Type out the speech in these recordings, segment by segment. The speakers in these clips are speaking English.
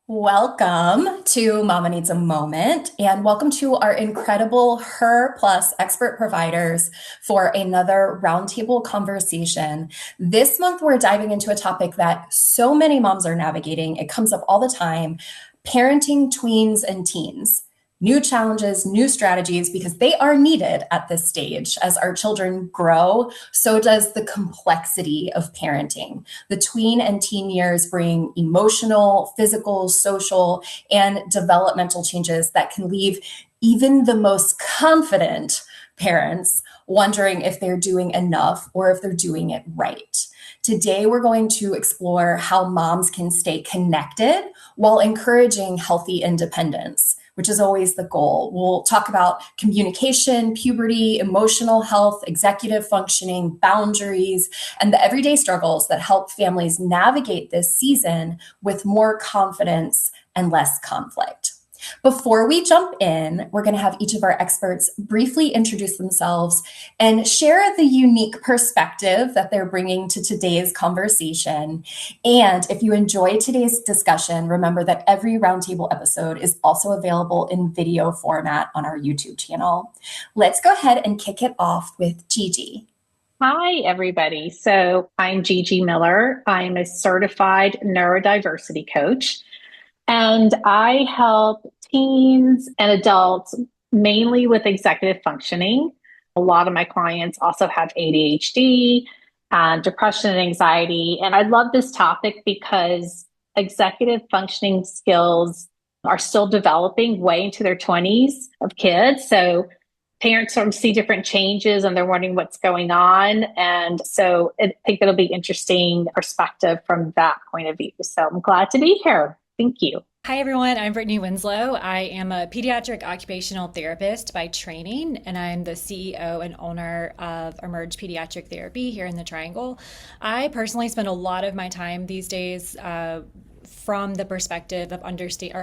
Welcome to Mama Needs a Moment, and welcome to our incredible Her Plus expert providers for another roundtable conversation. This month, we're diving into a topic that so many moms are navigating. It comes up all the time: parenting tweens and teens. New challenges, new strategies, because they are needed at this stage. As our children grow, so does the complexity of parenting. The tween and teen years bring emotional, physical, social, and developmental changes that can leave even the most confident parents wondering if they're doing enough or if they're doing it right. Today, we're going to explore how moms can stay connected while encouraging healthy independence, which is always the goal. We'll talk about communication, puberty, emotional health, executive functioning, boundaries, and the everyday struggles that help families navigate this season with more confidence and less conflict. Before we jump in, we're going to have each of our experts briefly introduce themselves and share the unique perspective that they're bringing to today's conversation. And if you enjoy today's discussion, remember that every roundtable episode is also available in video format on our YouTube channel. Let's go ahead and kick it off with Gigi. Hi, everybody. So I'm Gigi Miller. I'm a certified neurodiversity coach, and I help teens and adults mainly with executive functioning. A lot of my clients also have ADHD, depression and anxiety. And I love this topic because executive functioning skills are still developing way into their 20s of kids. So parents sort of see different changes and they're wondering what's going on. And so I think it'll be interesting perspective from that point of view. So I'm glad to be here. Thank you. Hi, everyone. I'm Brittany Winslow. I am a pediatric occupational therapist by training, and I'm the CEO and owner of Emerge Pediatric Therapy here in the Triangle. I personally spend a lot of my time these days from the perspective of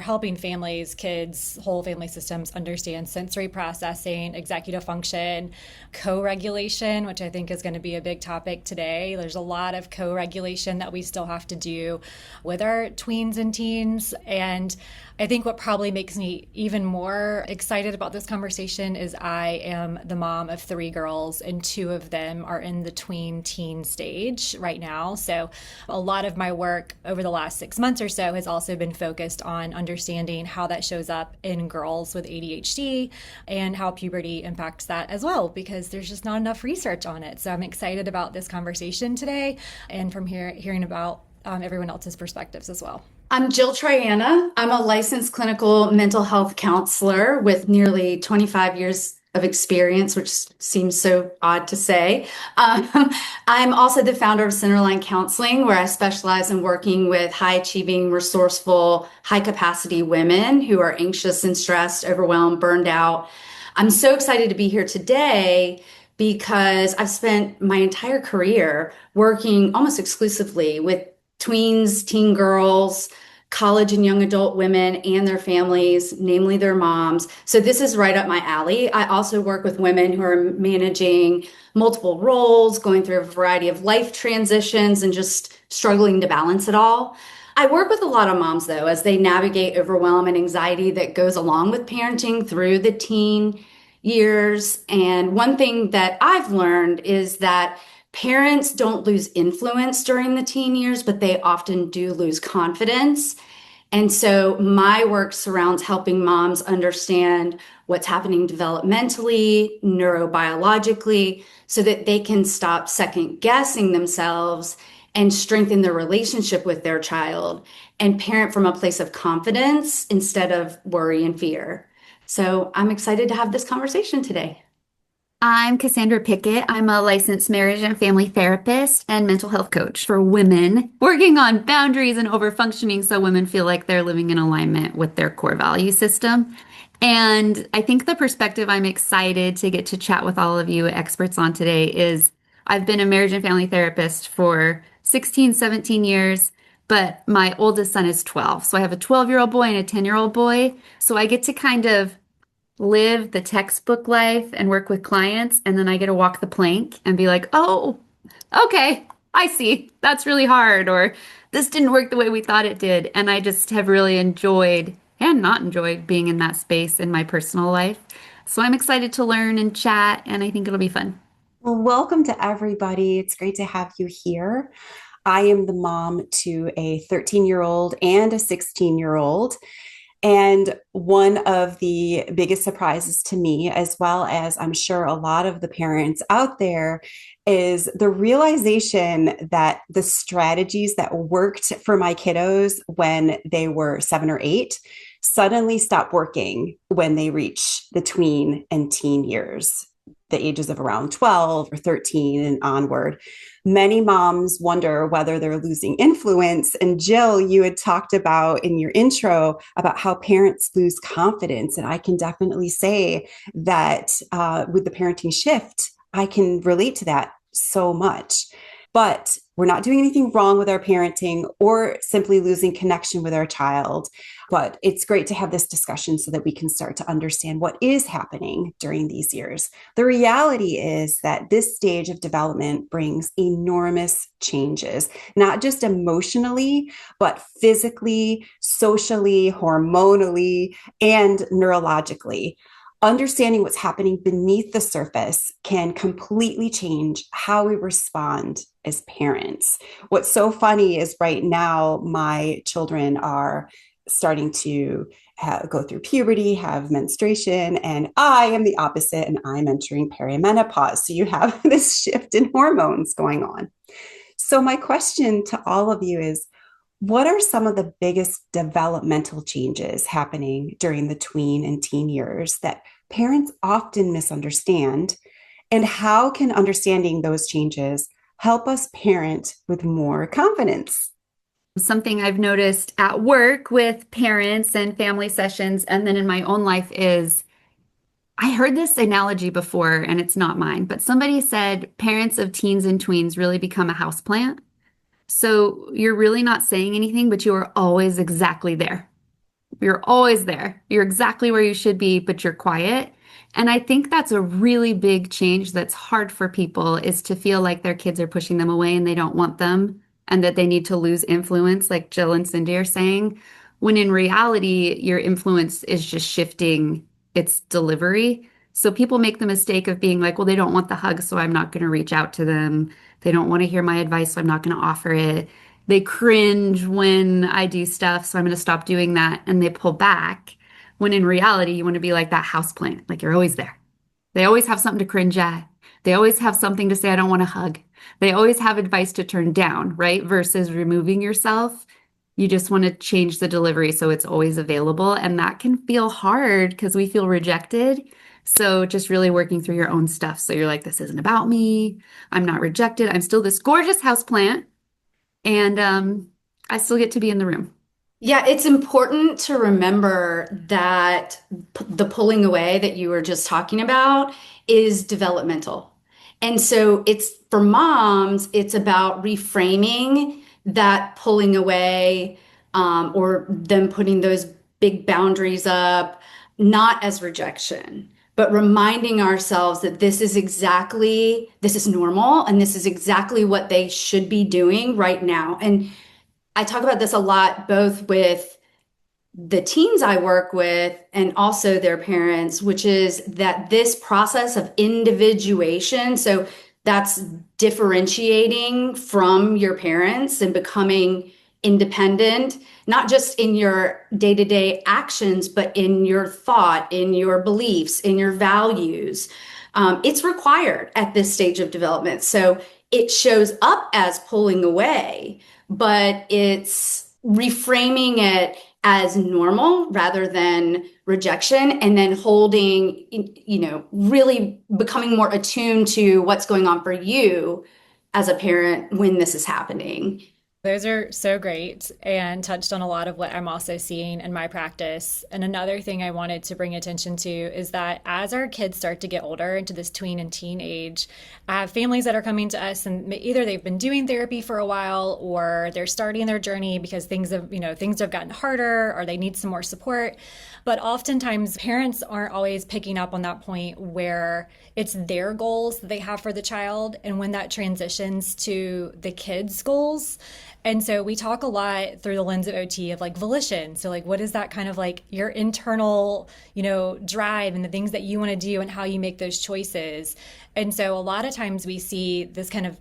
helping families, kids, whole family systems understand sensory processing, executive function, co-regulation, which I think is going to be a big topic today. There's a lot of co-regulation that we still have to do with our tweens and teens. And I think what probably makes me even more excited about this conversation is I am the mom of 3 girls, and 2 of them are in the tween teen stage right now. So a lot of my work over the last 6 months or so has also been focused on understanding how that shows up in girls with ADHD and how puberty impacts that as well, because there's just not enough research on it. So I'm excited about this conversation today, and from here hearing about everyone else's perspectives as well. I'm Jill Triana. I'm a licensed clinical mental health counselor with nearly 25 years of experience, which seems so odd to say. I'm also the founder of Centerline Counseling, where I specialize in working with high-achieving, resourceful, high-capacity women who are anxious and stressed, overwhelmed, burned out. I'm so excited to be here today because I've spent my entire career working almost exclusively with tweens, teen girls, college and young adult women and their families, namely their moms. So this is right up my alley. I also work with women who are managing multiple roles, going through a variety of life transitions, and just struggling to balance it all. I work with a lot of moms, though, as they navigate overwhelm and anxiety that goes along with parenting through the teen years. And one thing that I've learned is that parents don't lose influence during the teen years, but they often do lose confidence. And so my work surrounds helping moms understand what's happening developmentally, neurobiologically, so that they can stop second guessing themselves and strengthen their relationship with their child and parent from a place of confidence instead of worry and fear. So I'm excited to have this conversation today. I'm Cassandra Pickett. I'm a licensed marriage and family therapist and mental health coach for women, working on boundaries and overfunctioning so women feel like they're living in alignment with their core value system. And I think the perspective I'm excited to get to chat with all of you experts on today is I've been a marriage and family therapist for 16, 17 years, but my oldest son is 12. So I have a 12-year-old boy and a 10-year-old boy. So I get to kind of live the textbook life and work with clients, and then I get to walk the plank and be like, oh, okay, I see. That's really hard. Or this didn't work the way we thought it did. And I just have really enjoyed and not enjoyed being in that space in my personal life. So I'm excited to learn and chat, and I think it'll be fun. Well, welcome to everybody. It's great to have you here. I am the mom to a 13-year-old and a 16-year-old. And one of the biggest surprises to me, as well as I'm sure a lot of the parents out there, is the realization that the strategies that worked for my kiddos when they were 7 or 8 suddenly stop working when they reach the tween and teen years, the ages of around 12 or 13 and onward. Many moms wonder whether they're losing influence. And Jill, you had talked about in your intro about how parents lose confidence. And I can definitely say that with the parenting shift, I can relate to that so much. But we're not doing anything wrong with our parenting or simply losing connection with our child. But it's great to have this discussion so that we can start to understand what is happening during these years. The reality is that this stage of development brings enormous changes, not just emotionally, but physically, socially, hormonally, and neurologically. Understanding what's happening beneath the surface can completely change how we respond as parents. What's so funny is right now, my children are starting to go through puberty, have menstruation, and I am the opposite, and I'm entering perimenopause. So you have this shift in hormones going on. So my question to all of you is, what are some of the biggest developmental changes happening during the tween and teen years that parents often misunderstand? And how can understanding those changes help us parent with more confidence? Something I've noticed at work with parents and family sessions, and then in my own life is I heard this analogy before, and it's not mine, but somebody said parents of teens and tweens really become a houseplant. So you're really not saying anything, but you are always exactly there. You're always there. You're exactly where you should be, but you're quiet. And I think that's a really big change that's hard for people is to feel like their kids are pushing them away and they don't want them and that they need to lose influence, like Jill and Cindy are saying, when in reality, your influence is just shifting its delivery. So people make the mistake of being like, well, they don't want the hug, so I'm not going to reach out to them. They don't want to hear my advice, so I'm not going to offer it. They cringe when I do stuff, so I'm going to stop doing that. And they pull back. When in reality, you want to be like that houseplant, like you're always there. They always have something to cringe at. They always have something to say, I don't want to hug. They always have advice to turn down, right? Versus removing yourself. You just want to change the delivery so it's always available. And that can feel hard because we feel rejected. So just really working through your own stuff. So you're like, this isn't about me. I'm not rejected. I'm still this gorgeous houseplant. And I still get to be in the room. Yeah, it's important to remember that the pulling away that you were just talking about is developmental. And so it's for moms, it's about reframing that pulling away or them putting those big boundaries up, not as rejection, but reminding ourselves that this is normal and this is exactly what they should be doing right now. And I talk about this a lot, both with the teens I work with and also their parents, which is that this process of individuation, so that's differentiating from your parents and becoming independent, not just in your day-to-day actions, but in your thought, in your beliefs, in your values. It's required at this stage of development. So it shows up as pulling away, but it's reframing it as normal rather than rejection, and then holding, really becoming more attuned to what's going on for you as a parent when this is happening. Those are so great and touched on a lot of what I'm also seeing in my practice. And another thing I wanted to bring attention to is that as our kids start to get older into this tween and teen age, I have families that are coming to us and either they've been doing therapy for a while or they're starting their journey because things have gotten harder or they need some more support. But oftentimes parents aren't always picking up on that point where it's their goals that they have for the child. And when that transitions to the kids' goals, And so we talk a lot through the lens of OT of like volition. So like, what is that kind of like your internal, drive and the things that you want to do and how you make those choices. And so a lot of times we see this kind of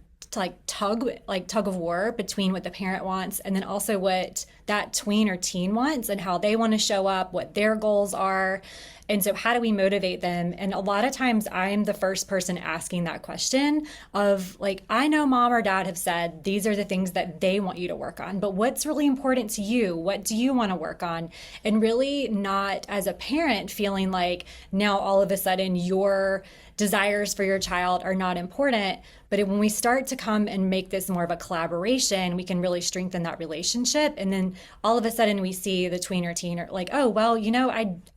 tug of war between what the parent wants and then also what that tween or teen wants and how they want to show up, what their goals are. And so how do we motivate them? And a lot of times I'm the first person asking that question of like, I know mom or dad have said these are the things that they want you to work on, but what's really important to you? What do you want to work on? And really not as a parent feeling like now all of a sudden your desires for your child are not important. But when we start to come and make this more of a collaboration, we can really strengthen that relationship. And then all of a sudden we see the tween or teen are like, oh, well,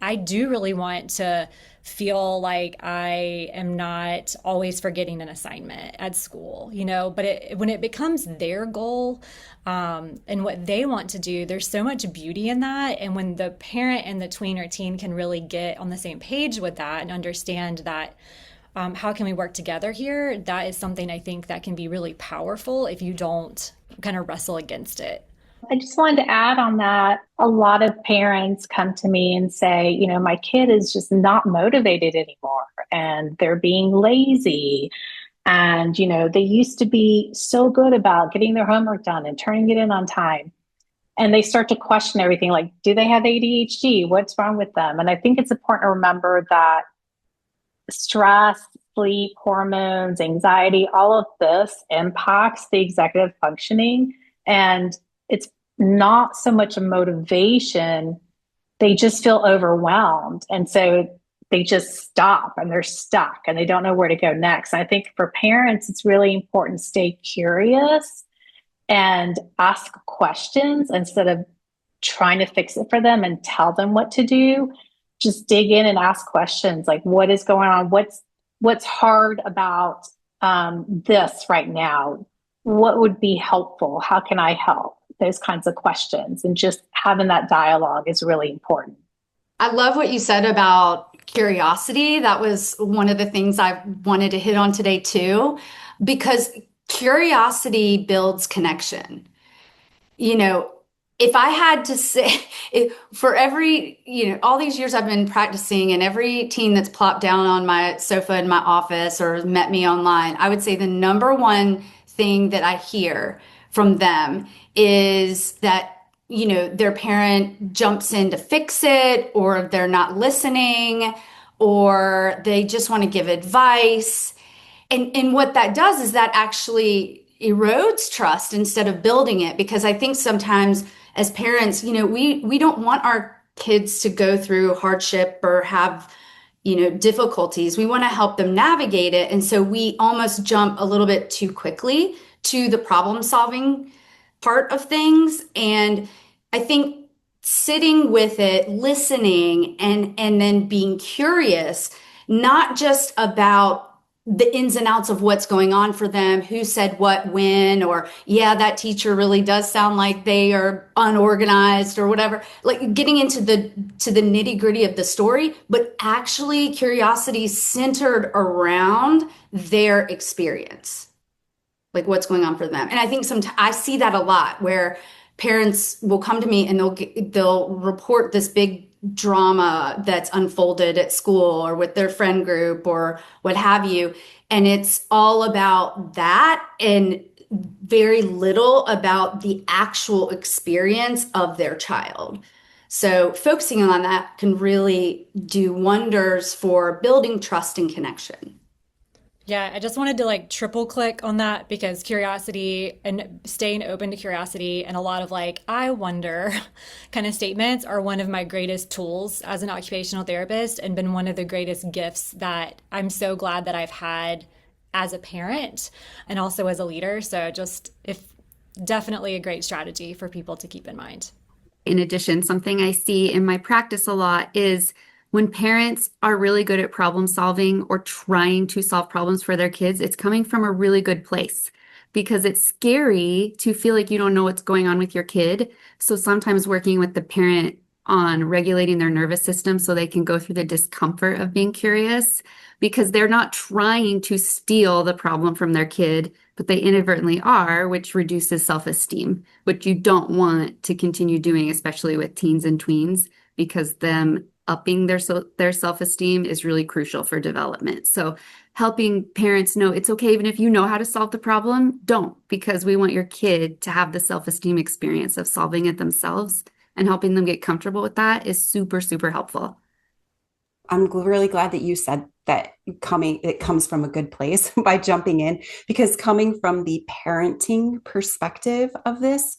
I do really want to feel like I am not always forgetting an assignment at school, but when it becomes their goal and what they want to do, there's so much beauty in that. And when the parent and the tween or teen can really get on the same page with that and understand that how can we work together here? That is something I think that can be really powerful if you don't kind of wrestle against it. I just wanted to add on that. A lot of parents come to me and say, my kid is just not motivated anymore and they're being lazy. And, they used to be so good about getting their homework done and turning it in on time. And they start to question everything like, do they have ADHD? What's wrong with them? And I think it's important to remember that stress, sleep, hormones, anxiety, all of this impacts the executive functioning. And it's not so much a motivation. They just feel overwhelmed. And so they just stop and they're stuck and they don't know where to go next. And I think for parents, it's really important to stay curious and ask questions instead of trying to fix it for them and tell them what to do. Just dig in and ask questions like, what is going on? What's hard about this right now? What would be helpful? How can I help? Those kinds of questions, and just having that dialogue is really important. I love what you said about curiosity. That was one of the things I wanted to hit on today too, because curiosity builds connection. If I had to say, for every, all these years I've been practicing, and every teen that's plopped down on my sofa in my office or met me online, I would say the number one thing that I hear from them is that, their parent jumps in to fix it, or they're not listening, or they just want to give advice. And what that does is that actually erodes trust instead of building it, because I think sometimes as parents, we don't want our kids to go through hardship or have, difficulties. We want to help them navigate it. And so we almost jump a little bit too quickly to the problem solving part of things. And I think sitting with it, listening, and then being curious, not just about the ins and outs of what's going on for them, who said what when, or yeah, that teacher really does sound like they are unorganized or whatever, like getting into the nitty gritty of the story, but actually curiosity centered around their experience, like what's going on for them. And I think sometimes I see that a lot where parents will come to me and they'll report this big drama that's unfolded at school or with their friend group or what have you. And it's all about that and very little about the actual experience of their child. So focusing on that can really do wonders for building trust and connection. Yeah, I just wanted to triple click on that because curiosity and staying open to curiosity and a lot of I wonder kind of statements are one of my greatest tools as an occupational therapist and been one of the greatest gifts that I'm so glad that I've had as a parent and also as a leader. So definitely a great strategy for people to keep in mind. In addition, something I see in my practice a lot is when parents are really good at problem solving or trying to solve problems for their kids, it's coming from a really good place because it's scary to feel like you don't know what's going on with your kid. So sometimes working with the parent on regulating their nervous system so they can go through the discomfort of being curious, because they're not trying to steal the problem from their kid, but they inadvertently are, which reduces self-esteem, which you don't want to continue doing, especially with teens and tweens, because them upping their self-esteem is really crucial for development. So helping parents know it's okay, even if you know how to solve the problem, don't, because we want your kid to have the self-esteem experience of solving it themselves, and helping them get comfortable with that is super, super helpful. I'm really glad that you said that it comes from a good place by jumping in, because coming from the parenting perspective of this,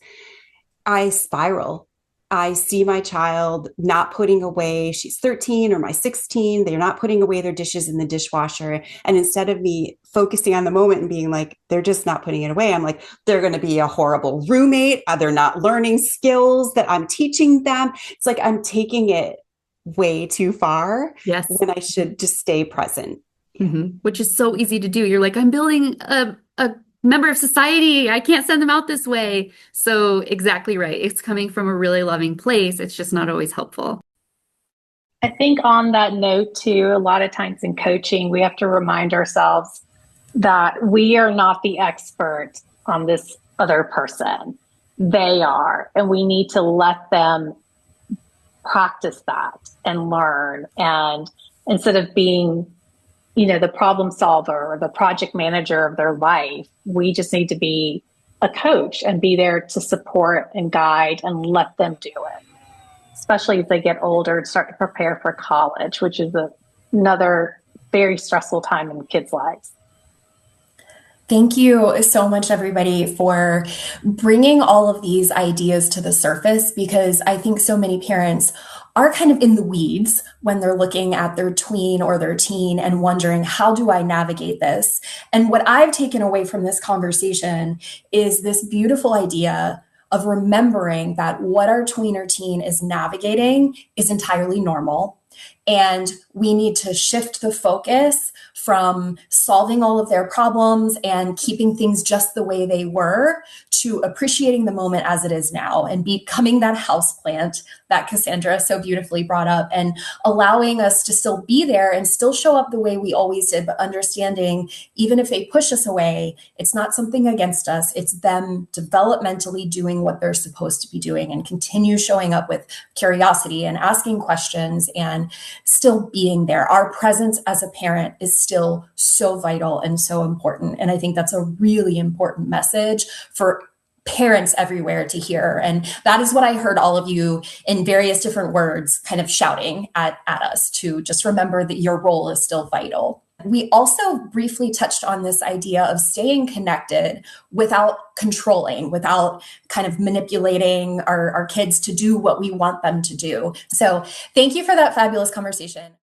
I spiral. I see my child not putting away, she's 13 or my 16, they're not putting away their dishes in the dishwasher. And instead of me focusing on the moment and being like, they're just not putting it away, I'm like, they're going to be a horrible roommate. They're not learning skills that I'm teaching them. It's like I'm taking it way too far. Yes. When I should just stay present. Mm-hmm. Which is so easy to do. You're like, I'm building a member of society. I can't send them out this way. So exactly right. It's coming from a really loving place. It's just not always helpful. I think on that note too, a lot of times in coaching, we have to remind ourselves that we are not the expert on this other person. They are, and we need to let them practice that and learn. And instead of being, the problem solver or the project manager of their life, we just need to be a coach and be there to support and guide and let them do it, especially as they get older and start to prepare for college, which is another very stressful time in kids' lives. Thank you so much, everybody, for bringing all of these ideas to the surface, because I think so many parents are kind of in the weeds when they're looking at their tween or their teen and wondering, how do I navigate this? And what I've taken away from this conversation is this beautiful idea of remembering that what our tween or teen is navigating is entirely normal. And we need to shift the focus from solving all of their problems and keeping things just the way they were to appreciating the moment as it is now and becoming that houseplant that Cassandra so beautifully brought up, and allowing us to still be there and still show up the way we always did, but understanding even if they push us away, it's not something against us. It's them developmentally doing what they're supposed to be doing, and continue showing up with curiosity and asking questions and still being there. Our presence as a parent is still so vital and so important. And I think that's a really important message for parents everywhere to hear. And that is what I heard all of you in various different words kind of shouting at us, to just remember that your role is still vital. We also briefly touched on this idea of staying connected without controlling, without kind of manipulating our kids to do what we want them to do. So thank you for that fabulous conversation.